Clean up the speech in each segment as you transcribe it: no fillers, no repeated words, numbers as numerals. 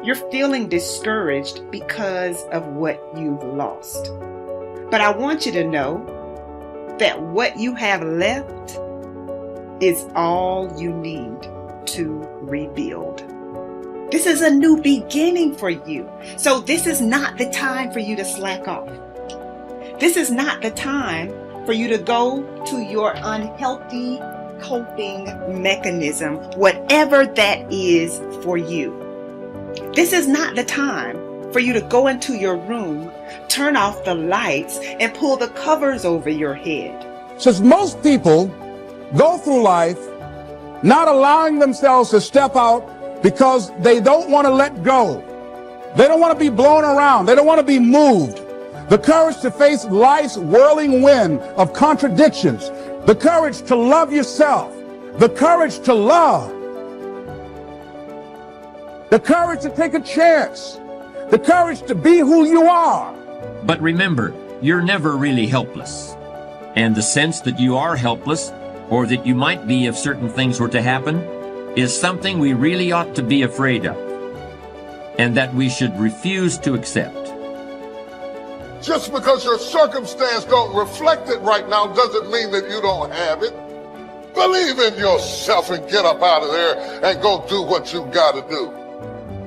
You're feeling discouraged because of what you've lost. But I want you to know that what you have left is all you need to rebuild. This is a new beginning for you. So this is not the time for you to slack off. This is not the time for you to go to your unhealthy coping mechanism, whatever that is for you. This is not the time for you to go into your room, turn off the lights, and pull the covers over your head. Since most people go through life not allowing themselves to step out because they don't want to let go. They don't want to be blown around. They don't want to be moved. The courage to face life's whirling wind of contradictions. The courage to love yourself. The courage to love. The courage to take a chance. The courage to be who you are. But remember, you're never really helpless. And the sense that you are helpless, or that you might be if certain things were to happen, is something we really ought to be afraid of, and that we should refuse to accept. Just because your circumstance don't reflect it right now doesn't mean that you don't have it. Believe in yourself and get up out of there and go do what you got to do.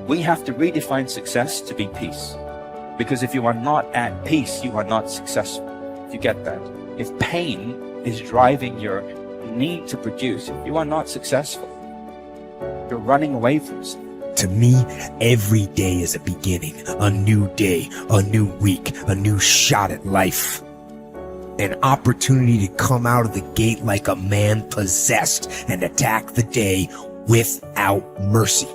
We have to redefine success to be peace. Because if you are not at peace, you are not successful. If you get that. If pain is driving your need to produce, if you are not successful, you're running away from something. To me, every day is a beginning, a new day, a new week, a new shot at life. An opportunity to come out of the gate like a man possessed and attack the day without mercy.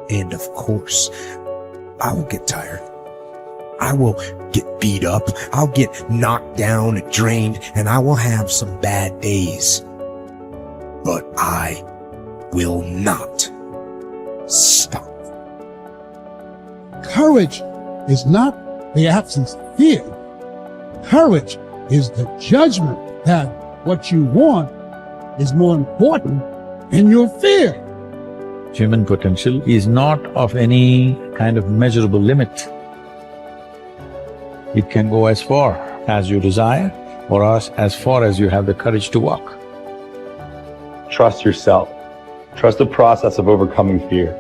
And of course, I will get tired. I will get beat up. I'll get knocked down and drained, and I will have some bad days. But I will not stop. Courage is not the absence of fear. Courage is the judgment that what you want is more important than your fear. Human potential is not of any kind of measurable limit. It can go as far as you desire, or as far as you have the courage to walk. Trust yourself. Trust the process of overcoming fear.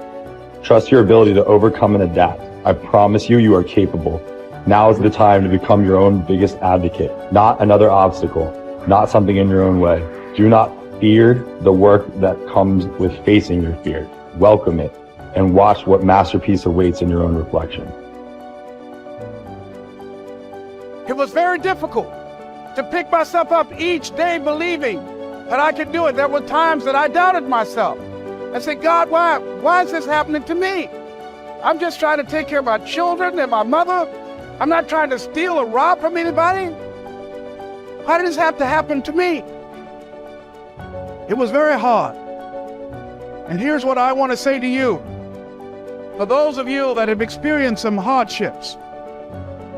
Trust your ability to overcome and adapt. I promise you, you are capable. Now is the time to become your own biggest advocate, not another obstacle, not something in your own way. Do not fear the work that comes with facing your fear. Welcome it and watch what masterpiece awaits in your own reflection. It was very difficult to pick myself up each day believing that I could do it. There were times that I doubted myself. I said, God, why is this happening to me? I'm just trying to take care of my children and my mother. I'm not trying to steal or rob from anybody. Why did this have to happen to me? It was very hard. And here's what I want to say to you. For those of you that have experienced some hardships,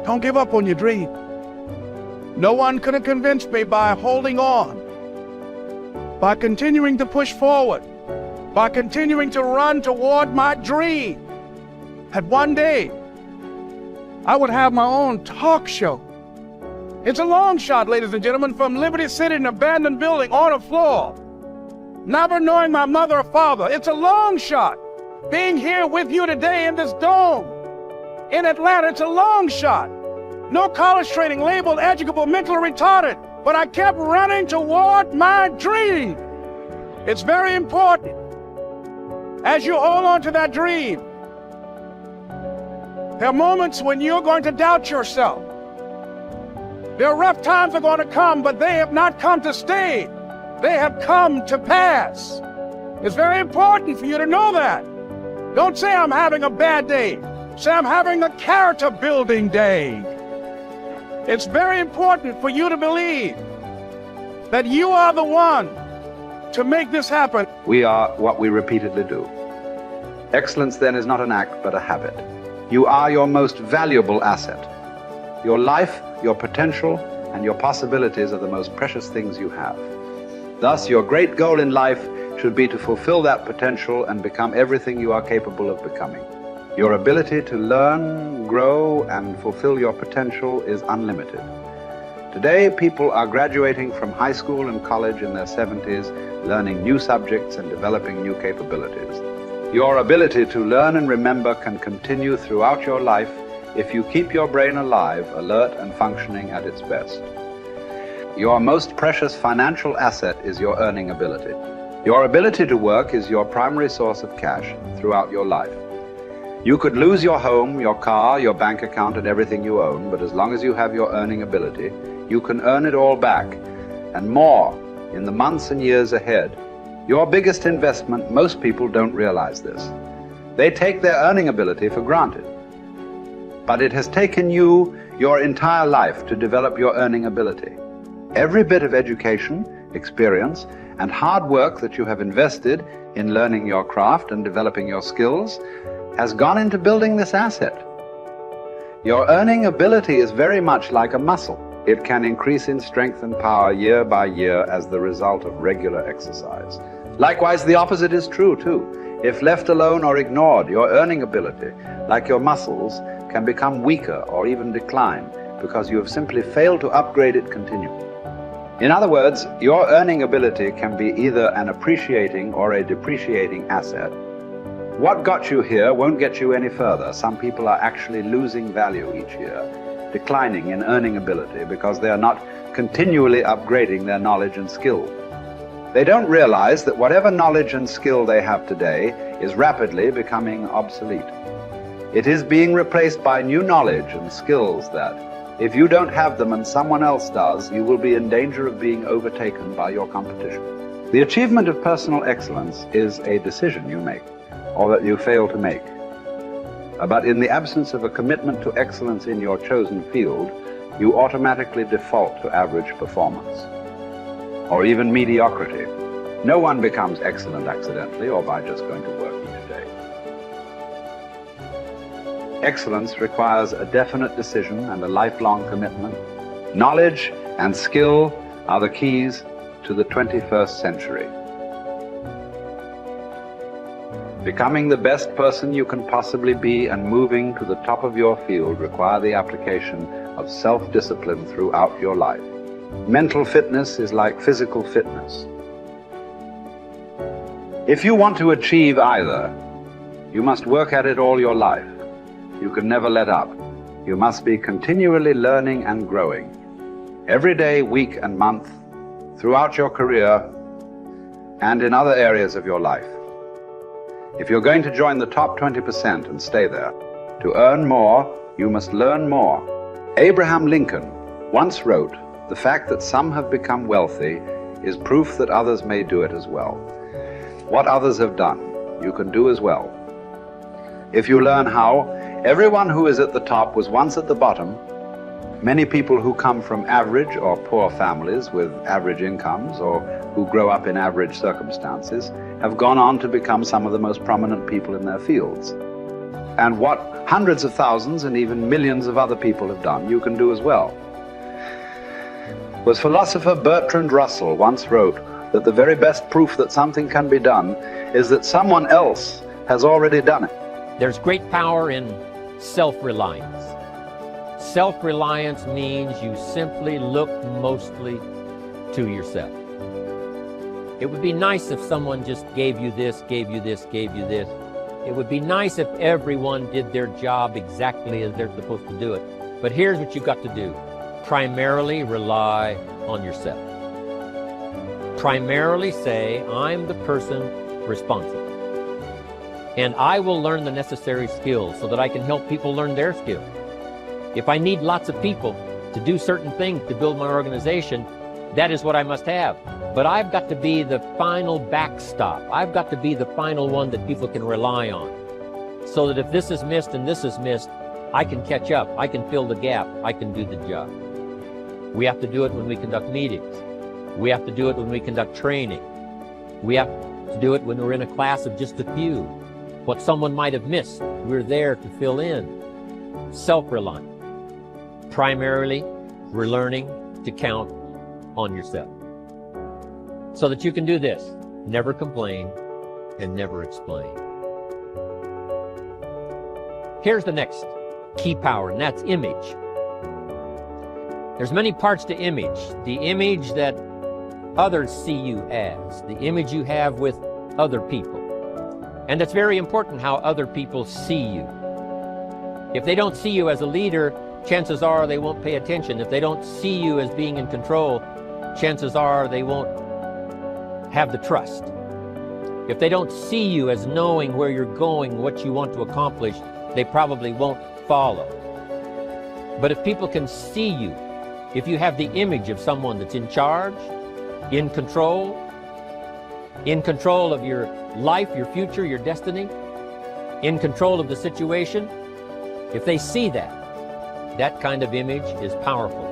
don't give up on your dream. No one could have convinced me by holding on, by continuing to push forward, by continuing to run toward my dream, that one day I would have my own talk show. It's a long shot, ladies and gentlemen, from Liberty City, an abandoned building on a floor, never knowing my mother or father. It's a long shot. Being here with you today in this dome in Atlanta, it's a long shot. No college training, labeled educable, mentally retarded, but I kept running toward my dream. It's very important as you hold on to that dream. There are moments when you're going to doubt yourself. There are rough times are going to come, but they have not come to stay. They have come to pass. It's very important for you to know that. Don't say I'm having a bad day. Say I'm having a character building day. It's very important for you to believe that you are the one to make this happen. We are what we repeatedly do. Excellence then is not an act, but a habit. You are your most valuable asset. Your life, your potential, and your possibilities are the most precious things you have. Thus, your great goal in life should should be to fulfill that potential and become everything you are capable of becoming. Your ability to learn, grow, and fulfill your potential is unlimited. Today, people are graduating from high school and college in their 70s, learning new subjects and developing new capabilities. Your ability to learn and remember can continue throughout your life if you keep your brain alive, alert, and functioning at its best. Your most precious financial asset is your earning ability. Your ability to work is your primary source of cash throughout your life. You could lose your home, your car, your bank account, and everything you own, but as long as you have your earning ability, you can earn it all back, and more, in the months and years ahead. Your biggest investment, most people don't realize this. They take their earning ability for granted. But it has taken you your entire life to develop your earning ability. Every bit of education, experience, and hard work that you have invested in learning your craft and developing your skills has gone into building this asset. Your earning ability is very much like a muscle. It can increase in strength and power year by year as the result of regular exercise. Likewise, the opposite is true too. If left alone or ignored, your earning ability, like your muscles, can become weaker or even decline because you have simply failed to upgrade it continually. In other words, your earning ability can be either an appreciating or a depreciating asset. What got you here won't get you any further. Some people are actually losing value each year, declining in earning ability because they are not continually upgrading their knowledge and skill. They don't realize that whatever knowledge and skill they have today is rapidly becoming obsolete. It is being replaced by new knowledge and skills that, if you don't have them and someone else does, you will be in danger of being overtaken by your competition. The achievement of personal excellence is a decision you make, or that you fail to make. But in the absence of a commitment to excellence in your chosen field, you automatically default to average performance, or even mediocrity. No one becomes excellent accidentally or by just going to work each day. Excellence requires a definite decision and a lifelong commitment. Knowledge and skill are the keys to the 21st century. Becoming the best person you can possibly be and moving to the top of your field require the application of self-discipline throughout your life. Mental fitness is like physical fitness. If you want to achieve either, you must work at it all your life. You can never let up. You must be continually learning and growing. Every day, week, and month, throughout your career, and in other areas of your life. If you're going to join the top 20% and stay there, to earn more, you must learn more. Abraham Lincoln once wrote, "The fact that some have become wealthy is proof that others may do it as well." What others have done, you can do as well. If you learn how, everyone who is at the top was once at the bottom. Many people who come from average or poor families with average incomes or who grow up in average circumstances have gone on to become some of the most prominent people in their fields. And what hundreds of thousands and even millions of other people have done, you can do as well. The philosopher Bertrand Russell once wrote that the very best proof that something can be done is that someone else has already done it. There's great power in self-reliance. Self-reliance means you simply look mostly to yourself. It would be nice if someone just gave you this, gave you this, gave you this. It would be nice if everyone did their job exactly as they're supposed to do it. But here's what you've got to do. Primarily rely on yourself. Primarily say, I'm the person responsible. And I will learn the necessary skills so that I can help people learn their skills. If I need lots of people to do certain things to build my organization, that is what I must have. But I've got to be the final backstop. I've got to be the final one that people can rely on. So that if this is missed and this is missed, I can catch up. I can fill the gap. I can do the job. We have to do it when we conduct meetings. We have to do it when we conduct training. We have to do it when we're in a class of just a few. What someone might have missed, we're there to fill in. Self-reliant. Primarily, we're learning to count on yourself. So that you can do this. never complain, and never explain. Here's the next key power, and that's image. There's many parts to image. The image that others see you as, the image you have with other people. And it's very important how other people see you. If they don't see you as a leader, chances are they won't pay attention. If they don't see you as being in control, chances are they won't have the trust. If they don't see you as knowing where you're going, what you want to accomplish, they probably won't follow. But if people can see you, if you have the image of someone that's in charge, in control of your life, your future, your destiny, in control of the situation, if they see that, that kind of image is powerful.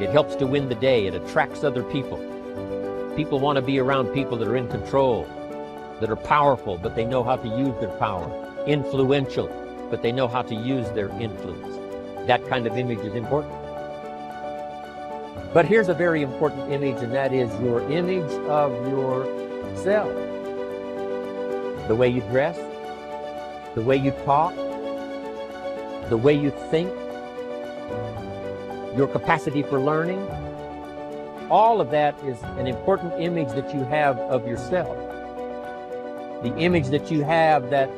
It helps to win the day. It attracts other people. People want to be around people that are in control, that are powerful, but they know how to use their power. Influential, but they know how to use their influence. That kind of image is important. But here's a very important image, and that is your image of yourself. The way you dress, the way you talk, the way you think, your capacity for learning. All of that is an important image that you have of yourself. The image that you have that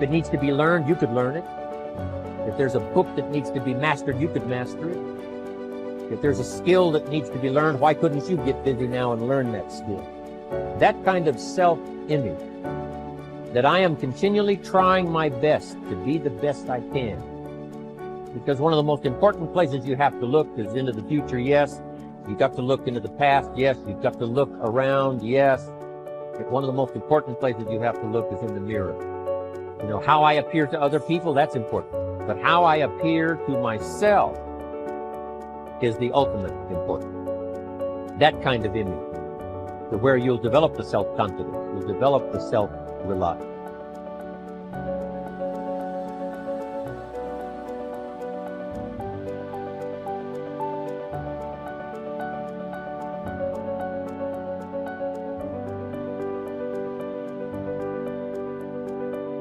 needs to be learned, you could learn it. If there's a book that needs to be mastered, you could master it. If there's a skill that needs to be learned, why couldn't you get busy now and learn that skill? That kind of self-image, that I am continually trying my best to be the best I can. Because one of the most important places you have to look is into the future, yes. You've got to look into the past, yes. You've got to look around, yes. But one of the most important places you have to look is in the mirror. You know, how I appear to other people, that's important. But how I appear to myself is the ultimate important. That kind of image, to where you'll develop the self-confidence, you'll develop the self-reliance.